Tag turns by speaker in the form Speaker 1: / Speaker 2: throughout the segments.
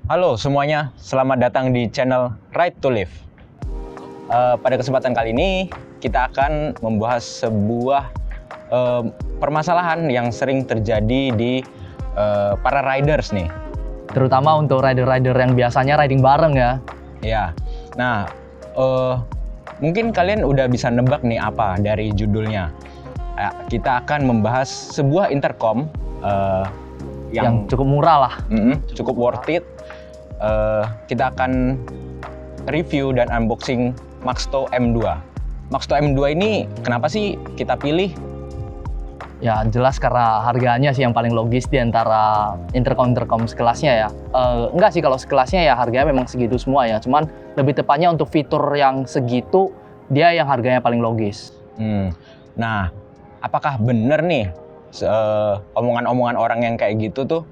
Speaker 1: Halo semuanya, selamat datang di channel Right to Live. Pada kesempatan kali ini kita akan membahas sebuah permasalahan yang sering terjadi di para riders nih.
Speaker 2: Terutama untuk rider-rider yang biasanya riding bareng ya.
Speaker 1: Ya, nah mungkin kalian udah bisa nebak nih apa dari judulnya. Kita akan membahas sebuah intercom
Speaker 2: Yang cukup murah lah.
Speaker 1: Cukup worth it. Kita akan review dan unboxing Maxto M2. Maxto M2 ini kenapa sih kita pilih?
Speaker 2: Ya jelas karena harganya sih yang paling logis di antara intercom sekelasnya ya. Enggak sih, kalau sekelasnya ya harganya memang segitu semua ya. Cuman lebih tepatnya untuk fitur yang segitu dia yang harganya paling logis.
Speaker 1: Nah, apakah bener nih omongan-omongan orang yang kayak gitu tuh?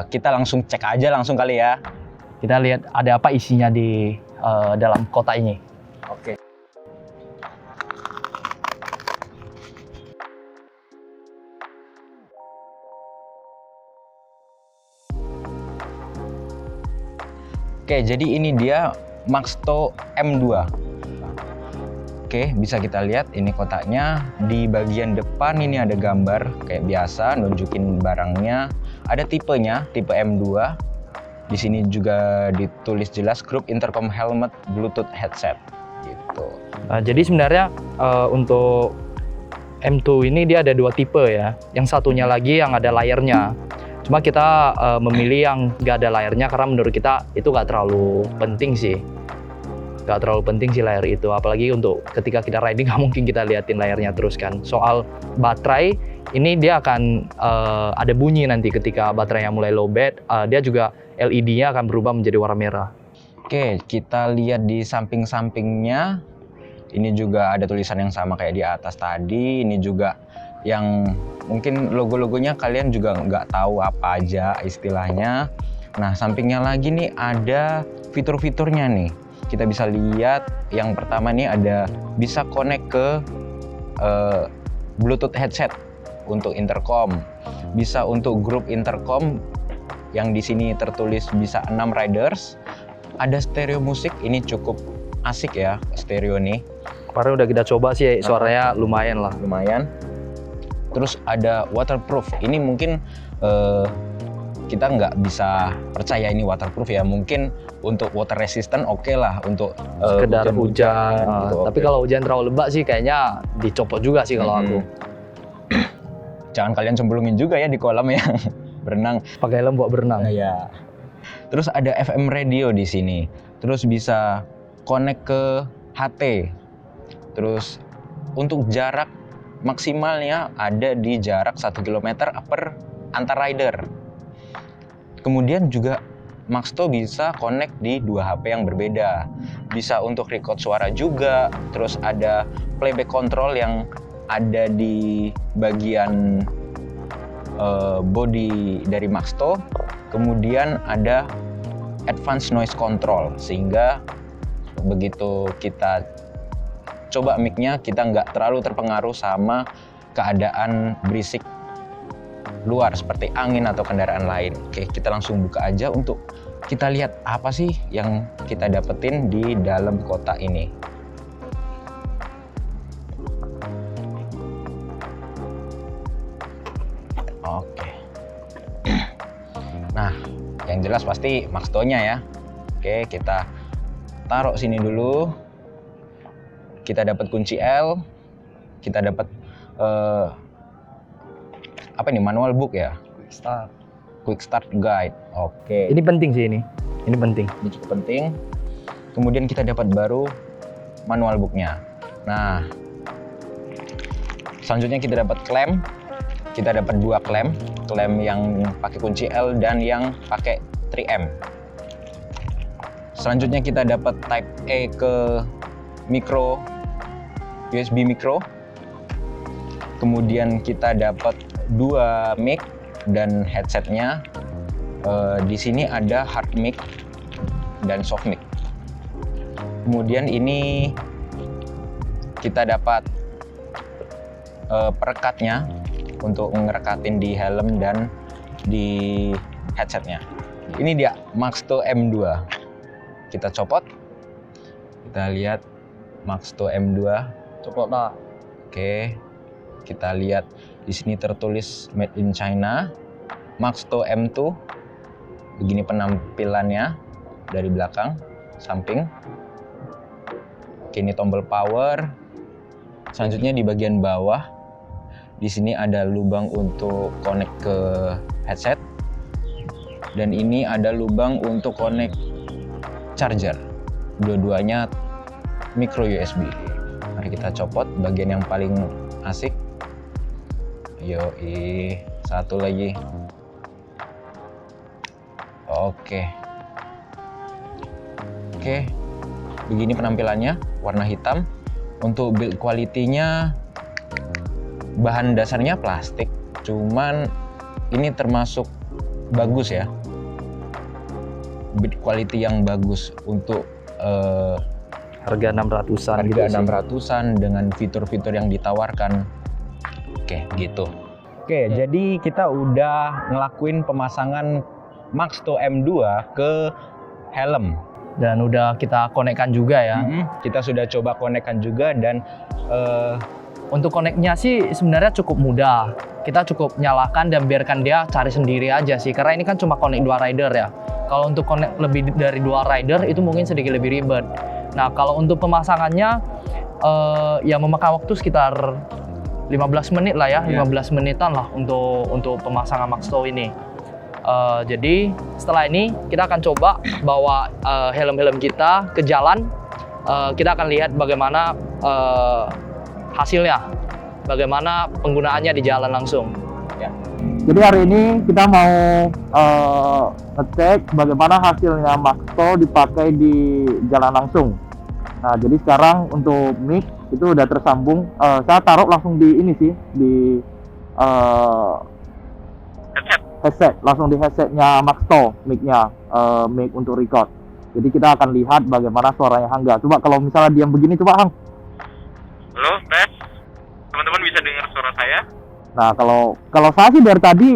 Speaker 1: Kita langsung cek aja langsung kali ya.
Speaker 2: Kita lihat ada apa isinya di dalam kotak ini.
Speaker 1: Oke. Oke, jadi ini dia Maxto M2. Oke, bisa kita lihat ini kotaknya. Di bagian depan ini ada gambar kayak biasa, nunjukin barangnya. Ada tipenya, tipe M2. Di sini juga ditulis jelas grup intercom helmet Bluetooth headset. Gitu.
Speaker 2: Jadi sebenarnya untuk M2 ini dia ada dua tipe ya. Yang satunya lagi yang ada layarnya. Cuma kita memilih yang nggak ada layarnya karena menurut kita itu nggak terlalu penting sih. Nggak terlalu penting sih layar itu. Apalagi untuk ketika kita riding nggak mungkin kita liatin layarnya terus kan. Soal baterai, ini dia akan ada bunyi nanti ketika baterainya mulai lowbat. Dia juga LED-nya akan berubah menjadi warna merah.
Speaker 1: Oke, kita lihat di samping-sampingnya. Ini juga ada tulisan yang sama kayak di atas tadi. Ini juga yang mungkin logo-logonya kalian juga nggak tahu apa aja istilahnya. Nah, sampingnya lagi nih ada fitur-fiturnya nih. Kita bisa lihat yang pertama nih ada bisa connect ke Bluetooth headset untuk intercom. Bisa untuk grup intercom yang di sini tertulis bisa 6 riders. Ada stereo musik, ini cukup asik ya stereo nih.
Speaker 2: Kemarin udah kita coba sih, suaranya lumayan lah.
Speaker 1: Lumayan. Terus ada waterproof. Ini mungkin kita nggak bisa percaya ini waterproof ya. Mungkin untuk water resistant oke lah untuk
Speaker 2: sekedar hujan.
Speaker 1: Gitu,
Speaker 2: tapi kalau hujan terlalu lebat sih kayaknya dicopot juga sih kalau aku.
Speaker 1: Jangan kalian cemplungin juga ya di kolam ya. Berenang.
Speaker 2: Pakai helm buat berenang.
Speaker 1: Ya. Terus ada FM radio di sini. Terus bisa connect ke HT. Terus untuk jarak maksimalnya ada di jarak 1 km per antar rider. Kemudian juga Maxto bisa connect di 2 HP yang berbeda. Bisa untuk record suara juga. Terus ada playback control yang ada di bagian body dari Maxto. Kemudian ada advanced noise control, sehingga begitu kita coba mic-nya kita nggak terlalu terpengaruh sama keadaan berisik luar seperti angin atau kendaraan lain. Oke, kita langsung buka aja untuk kita lihat apa sih yang kita dapetin di dalam kotak ini. Oke. Nah, yang jelas pasti Maxto-nya ya. Oke, kita taruh sini dulu. Kita dapat kunci L. Kita dapat apa ini, manual book ya? Quick start guide. Oke.
Speaker 2: Ini penting sih ini. Ini penting.
Speaker 1: Ini cukup penting. Kemudian kita dapat baru manual booknya. Nah, selanjutnya kita dapat klem. Kita dapat 2 klem yang pakai kunci L dan yang pakai 3M. Selanjutnya kita dapat Type A ke micro, USB micro. Kemudian kita dapat 2 mic dan headsetnya. Di sini ada hard mic dan soft mic. Kemudian ini kita dapat perekatnya untuk ngerekatin di helm dan di headsetnya. Ini dia Maxto M2. Kita copot. Kita lihat Maxto M2.
Speaker 2: Copot lah.
Speaker 1: Oke. Kita lihat di sini tertulis Made in China. Maxto M2. Begini penampilannya dari belakang, samping. Oke, ini tombol power. Selanjutnya di bagian bawah, di sini ada lubang untuk connect ke headset. Dan ini ada lubang untuk connect charger. Dua-duanya micro USB. Mari kita copot bagian yang paling asik. Yoi, satu lagi. Oke, begini penampilannya, warna hitam. Untuk build quality-nya, bahan dasarnya plastik, cuman ini termasuk bagus ya. Build quality yang bagus untuk
Speaker 2: Harga 600-an
Speaker 1: harga
Speaker 2: gitu sih.
Speaker 1: 600-an dengan fitur-fitur yang ditawarkan. Oke, gitu. Oke, jadi kita udah ngelakuin pemasangan Maxto M2 ke helm.
Speaker 2: Dan udah kita konekkan juga ya.
Speaker 1: Kita sudah coba konekkan juga dan
Speaker 2: Untuk koneknya sih sebenarnya cukup mudah. Kita cukup nyalakan dan biarkan dia cari sendiri aja sih. Karena ini kan cuma konek 2 rider ya. Kalau untuk konek lebih dari 2 rider itu mungkin sedikit lebih ribet. Nah, kalau untuk pemasangannya ya memakan waktu sekitar 15 menit lah ya, 15 menitan lah untuk pemasangan Maxto ini. Jadi setelah ini kita akan coba bawa helm-helm kita ke jalan. Kita akan lihat bagaimana hasilnya, bagaimana penggunaannya di jalan langsung.
Speaker 1: ya.
Speaker 3: Jadi hari ini kita mau ngecek bagaimana hasilnya Maxto dipakai di jalan langsung. Nah, jadi sekarang untuk mic itu udah tersambung. Saya taruh langsung di ini sih, di headset, langsung di headsetnya Maxto, mic-nya, mic untuk record. Jadi kita akan lihat bagaimana suaranya Hangga. Coba kalau misalnya diam begini, coba Hang.
Speaker 4: Halo, tes. Teman-teman bisa dengar suara saya?
Speaker 3: Nah, kalau saya sih dari tadi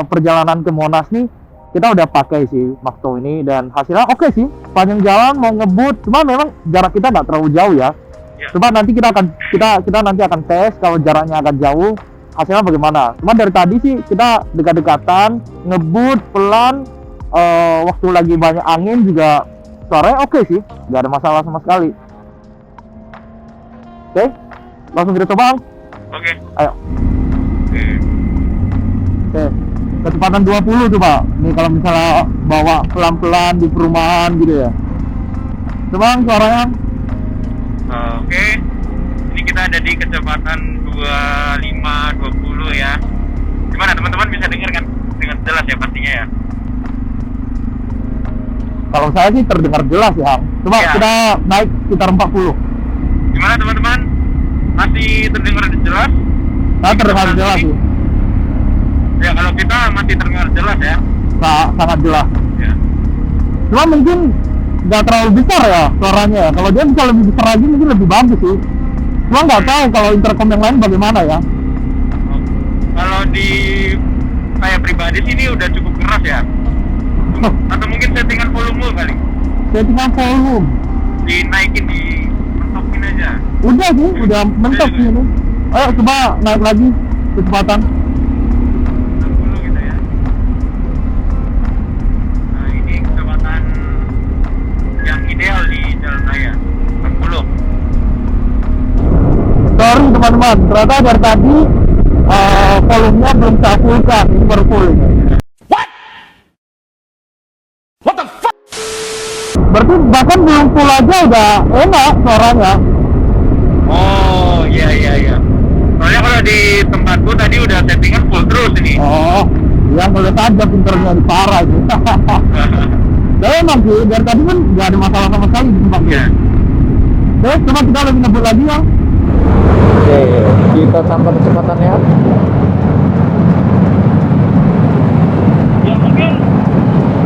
Speaker 3: perjalanan ke Monas nih kita udah pakai sih Maxto ini dan hasilnya oke sih. Panjang jalan mau ngebut, cuma memang jarak kita nggak terlalu jauh ya. Coba nanti kita nanti akan tes kalau jaraknya agak jauh hasilnya bagaimana. Cuma dari tadi sih kita dekat-dekatan, ngebut pelan, waktu lagi banyak angin juga suaranya oke sih, nggak ada masalah sama sekali. Oke, langsung kita coba.
Speaker 4: Oke.
Speaker 3: Ayo. Oke, kecepatan 20 coba. Nih kalau misalnya bawa pelan-pelan di perumahan gitu ya. Coba suaranya.
Speaker 4: Oke. Ini kita ada di kecepatan 25-20 ya. Gimana teman-teman bisa dengar kan dengan jelas ya pastinya ya?
Speaker 3: Kalau saya sih terdengar jelas ya. Coba
Speaker 4: Ya.
Speaker 3: kita naik sekitar 40.
Speaker 4: Gimana teman-teman? Masih terdengar jelas?
Speaker 3: Saya terdengar jelas sih.
Speaker 4: Ya kalau kita masih terdengar jelas ya.
Speaker 3: Sangat jelas.
Speaker 4: Ya.
Speaker 3: Cuma mungkin nggak terlalu besar ya suaranya ya. Kalau dia bisa lebih besar lagi mungkin lebih bagus sih. Cuma nggak tahu kalau intercom yang lain bagaimana ya.
Speaker 4: Kalau di saya pribadi sih ini udah cukup keras ya. Atau mungkin settingan volume kali.
Speaker 3: Settingan volume.
Speaker 4: Dinaikin, mentopin aja.
Speaker 3: Udah sih, udah mentok sih ini. Ayo coba naik lagi kecepatan.
Speaker 4: 60 gitu ya. Nah ini kecepatan yang ideal di jalan raya 60.
Speaker 3: Sorry teman-teman, ternyata dari tadi volumenya belum saya fullkan, ini baru full ini. What the fuck? Berarti bahkan belum full aja udah enak suaranya.
Speaker 4: Oh iya. Soalnya kalau di tempatku tadi udah settingan full terus ini.
Speaker 3: Oh, ya boleh saja pinternya di parah itu. Saya emang sih, dari tadi kan nggak ada masalah sama sekali di tempat ini.
Speaker 4: Ya.
Speaker 3: Oke, coba kita lebih ngebut lagi ya.
Speaker 1: Oke, kita tambah kecepatannya.
Speaker 2: Ya mungkin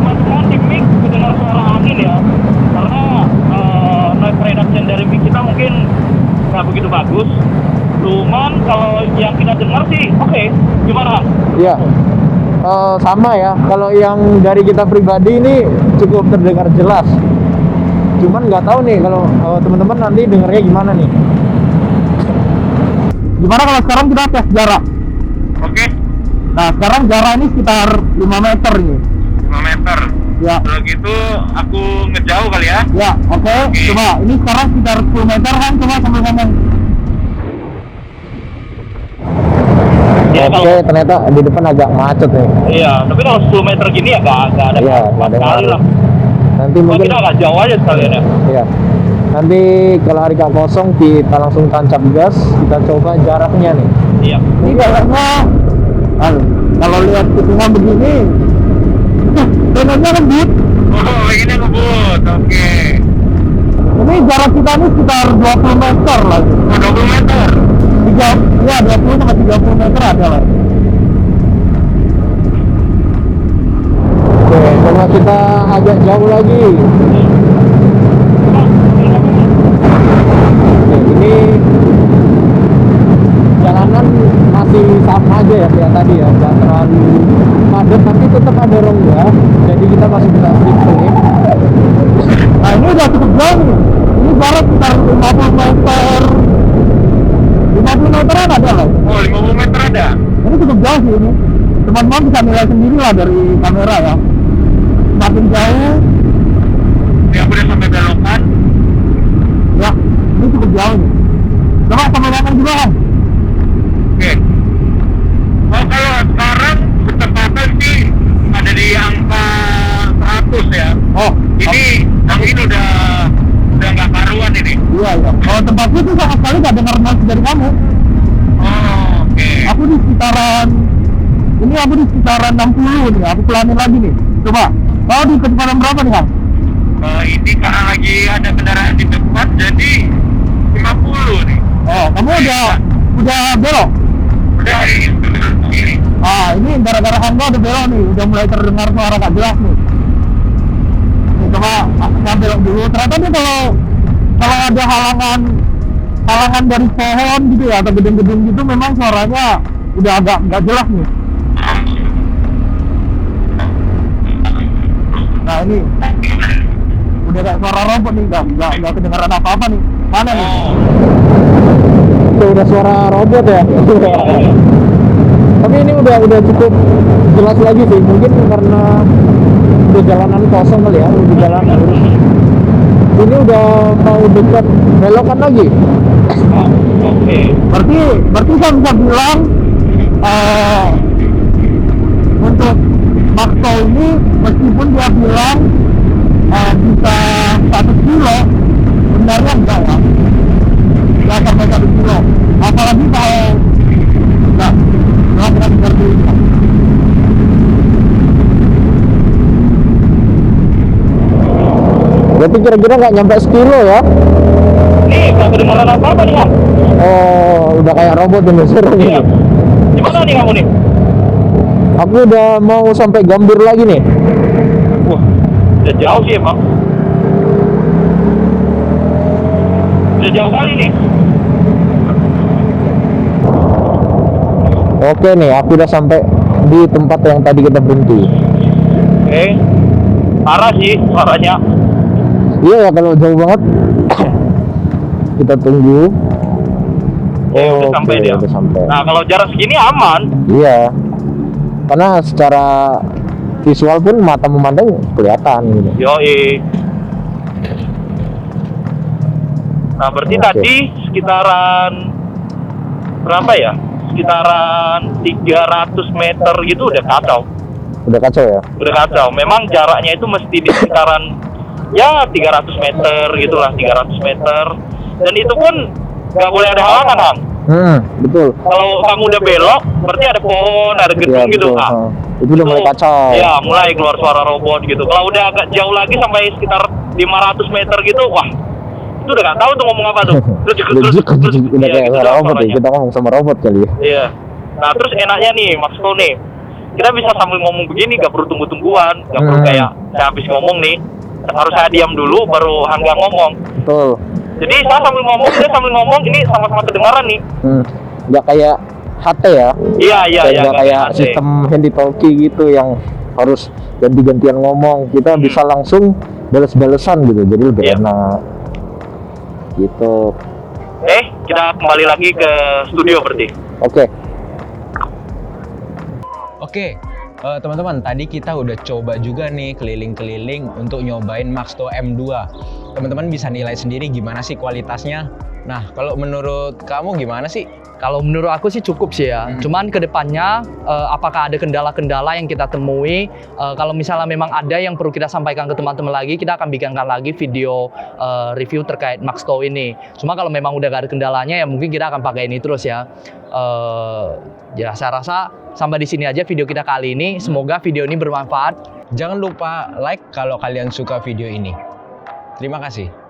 Speaker 2: teman-teman di mic mendengar suara angin ya. Karena noise reduction dari mic kita mungkin nggak begitu bagus. Cuman kalau yang kita dengar sih oke. Gimana?
Speaker 1: Iya. sama ya. Kalau yang dari kita pribadi ini cukup terdengar jelas. Cuman nggak tahu nih kalau teman-teman nanti dengarnya gimana nih.
Speaker 3: Gimana kalau sekarang kita tes jarak?
Speaker 4: Oke,
Speaker 3: Nah, sekarang jarak ini sekitar 5 meter ini.
Speaker 4: 5 meter.
Speaker 3: Ya.
Speaker 4: Kalau gitu aku ngejauh kali ya.
Speaker 3: Ya, oke. Coba, ini sekarang sekitar 10 meter kan, coba sambil ngomong.
Speaker 4: Ya,
Speaker 1: Oke, ternyata di depan agak macet nih.
Speaker 4: Iya, tapi kalau 10 meter gini ya nggak ada
Speaker 1: Iya, nggak
Speaker 4: apa-apa
Speaker 1: ada
Speaker 4: sekali
Speaker 1: ngaruh.
Speaker 4: lah.
Speaker 1: Nanti
Speaker 4: Oh,
Speaker 1: mungkin
Speaker 4: kita agak jauh aja sekalian ya.
Speaker 1: ya. Nanti kalau hari kosong kita langsung tancap gas, kita coba jaraknya nih.
Speaker 4: Iya.
Speaker 3: Ini jaraknya, kalau lihat hitungan begini, tenonnya lembut.
Speaker 4: Oh, begini ngebut. Oke.
Speaker 3: Ini jarak kita ini sekitar 20 meter lah.
Speaker 4: Oh, 20 meter.
Speaker 3: 20 sampai 30 meter ada lah.
Speaker 1: Oke, coba kita agak jauh lagi. Oke, ini jalanan masih sama aja ya kayak tadi ya, nggak terlalu padat tapi tetap ada rongga, jadi kita masih bisa slip-slip.
Speaker 3: Nah, ini udah cukup jauh nih. Ini jarak sekitar 50 meter. 50 meteran ada lah.
Speaker 4: Oh, 50 meter ada.
Speaker 3: Ini cukup jauh sih ini. Teman-teman bisa nilai sendiri lah dari kamera ya. Semakin jauh,
Speaker 4: Ini aku udah sampai belokan.
Speaker 3: ya ini cukup jauh nih. Coba sama kanan juga kan.
Speaker 4: Oke. Oh, kalau sekarang kecepatan sih ada di angka 100 ya.
Speaker 3: Oh,
Speaker 4: Ini angin udah nggak karuan ini.
Speaker 3: iya iya. Kalau tempatku tuh sama sekali gak dengar noise dari kamu.
Speaker 4: Oh, oke.
Speaker 3: Aku di sekitaran, ini aku di sekitaran 60 nih. Aku pelanin lagi nih. Coba, kau di kecepatan berapa nih kan?
Speaker 4: Ini karena lagi ada kendaraan di depan jadi 50 nih.
Speaker 3: Oh, kamu udah belok.
Speaker 4: Udah ini.
Speaker 3: Ah, ini gara-gara Honda udah belok nih, udah mulai terdengar suara gak jelas nih. Nih, coba saya belok dulu. Ternyata nih kalau ada halangan dari pohon gitu ya atau gedung-gedung gitu, memang suaranya udah agak nggak jelas nih. Nah ini udah kayak suara robot nih, nggak kedengaran apa-apa nih. Mana nih?
Speaker 1: Itu udah suara robot ya. Tapi ini udah cukup jelas lagi sih, mungkin karena udah jalanan kosong kali ya, udah jalanan. Ini udah mau dekat belokan lagi.
Speaker 4: Oke.
Speaker 3: Berarti saya bisa bilang untuk Maxo ini meskipun dia bilang bisa 1 kilo, sebenarnya enggak ya, nggak sampai 1 kilo. Apalagi kalau nggak seperti itu.
Speaker 1: Berarti kira-kira nggak nyampe sekilo ya?
Speaker 4: Nih, nggak kedengaran apa-apa nih, Om.
Speaker 1: Oh, udah kayak robot ini suaranya.
Speaker 4: Iya. Gimana nih kamu nih?
Speaker 1: Aku udah mau sampai Gambir lagi nih.
Speaker 4: Wah, udah jauh sih emang. Udah jauh kali nih.
Speaker 1: Oke nih, aku udah sampai di tempat yang tadi kita berhenti.
Speaker 4: Oke. Parah sih suaranya.
Speaker 1: Iya ya, kalau jauh banget. Kita tunggu.
Speaker 4: Udah
Speaker 1: Oke,
Speaker 4: sampai dia.
Speaker 1: udah sampai.
Speaker 4: Nah, kalau jarak segini aman.
Speaker 1: Iya. Karena secara visual pun mata memandang kelihatan gitu.
Speaker 4: Yoi. Nah, berarti
Speaker 1: Oke.
Speaker 4: tadi sekitaran berapa ya? Sekitaran 300 meter gitu udah kacau.
Speaker 1: Udah kacau ya?
Speaker 4: Udah kacau. Memang jaraknya itu mesti di sekitaran ya 300 meter gitulah, 300 meter. Dan itu pun nggak boleh ada halangan, Ang.
Speaker 1: Betul.
Speaker 4: Kalau kamu udah belok, berarti ada pohon, ada gedung
Speaker 1: Iya,
Speaker 4: gitu,
Speaker 1: betul.
Speaker 4: Kak.
Speaker 1: Itu udah mulai kacau.
Speaker 4: Iya, mulai keluar suara robot gitu. Kalau udah agak jauh lagi sampai sekitar 500 meter gitu, wah, itu udah nggak tahu tuh ngomong apa tuh.
Speaker 1: Udah kayak suara robot ya, kita ngomong sama robot kali ya.
Speaker 4: Iya. Nah, terus enaknya nih, Maxo nih, kita bisa sambil ngomong begini, nggak perlu tunggu-tungguan, nggak perlu kayak saya habis ngomong nih, harus saya diam dulu baru Angga ngomong.
Speaker 1: Betul.
Speaker 4: Jadi saya sambil ngomong, dia sambil ngomong, ini sama-sama kedengaran nih.
Speaker 1: Nggak kayak
Speaker 3: HT ya.
Speaker 4: Iya, iya, iya.
Speaker 3: Nggak
Speaker 4: nggak
Speaker 3: kayak
Speaker 4: HT.
Speaker 3: sistem handy talkie gitu yang harus ganti-gantian ngomong. Kita bisa langsung bales-balesan gitu, jadi lebih
Speaker 4: Iya.
Speaker 3: enak. Gitu.
Speaker 4: Kita kembali lagi ke studio berarti.
Speaker 3: Oke.
Speaker 1: Oke, teman-teman, tadi kita udah coba juga nih keliling-keliling untuk nyobain Maxto M2. Teman-teman bisa nilai sendiri gimana sih kualitasnya. Nah, kalau menurut kamu gimana sih?
Speaker 2: Kalau menurut aku sih cukup sih ya. Cuman ke depannya apakah ada kendala-kendala yang kita temui? Kalau misalnya memang ada yang perlu kita sampaikan ke teman-teman lagi, kita akan bikinkan lagi video review terkait Maxto ini. Cuma kalau memang udah gak ada kendalanya ya mungkin kita akan pakai ini terus ya. Ya saya rasa sampai di sini aja video kita kali ini. Semoga video ini bermanfaat.
Speaker 1: Jangan lupa like kalau kalian suka video ini. Terima kasih.